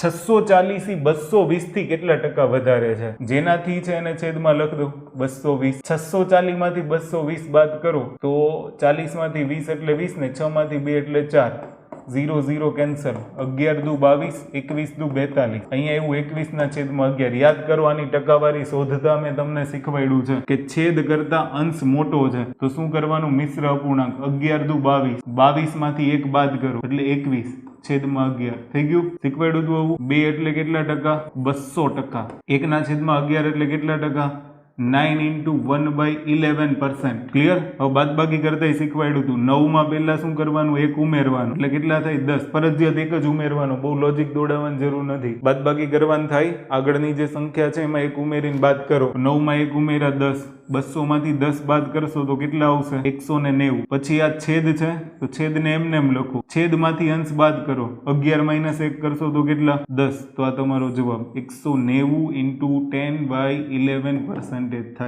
640 થી 220 થી કેટલા ટકા વધારે છે? જેનાથી છે એને છેદમાં લખ દો 220. 640 માંથી 220 બાદ કરો તો 40 માંથી 20 એટલે 20 ને 6 માંથી 2 એટલે 4. 0 0 કેન્સલ. 11 દુ 22, 21 દુ 42. અહીંયા એવું 21 ના છેદમાં 11. યાદ કરો, આની ટકાવારી શોધતા મેં તમને શીખવાડ્યું છે કે છેદ કરતા અંશ મોટો છે તો શું કરવાનું? મિશ્ર અપૂર્ણાંક. 11 દુ 22, 22 માંથી 1 બાદ કરો એટલે 21 છેદમાં 11. થઈ ગયું? શીખવાડ્યું હતું આવું. 2 એટલે કેટલા ટકા? 200%. 1 ના છેદમાં 11 એટલે કેટલા ટકા? 9 into 1/11%. ક્લિયર? હવે બાદબાકી કરતા શીખવાડ્યું હતું. 9 માં પહેલા શું કરવાનું? 1 ઉમેરવાનું એટલે કેટલા થાય? 10. ફરજિયાત એક જ ઉમેરવાનું, બહુ લોજિક દોડાવવાની જરૂર નથી. બાદબાકી કરવાનું થાય, આગળની જે સંખ્યા છે એમાં 1 ઉમેરીને બાદ કરો. 9 માં 1 ઉમેર્યા 10. 200 માંથી 10 બાદ કરશો તો કેટલા આવશે? 190. પછી આ છેદ છે તો છેદને એમને એમ લખો. છેદમાંથી અંશ બાદ કરો. 11 - 1 કરશો તો કેટલા? 10. તો આ તમારો જવાબ 190 into 10/11% થાય.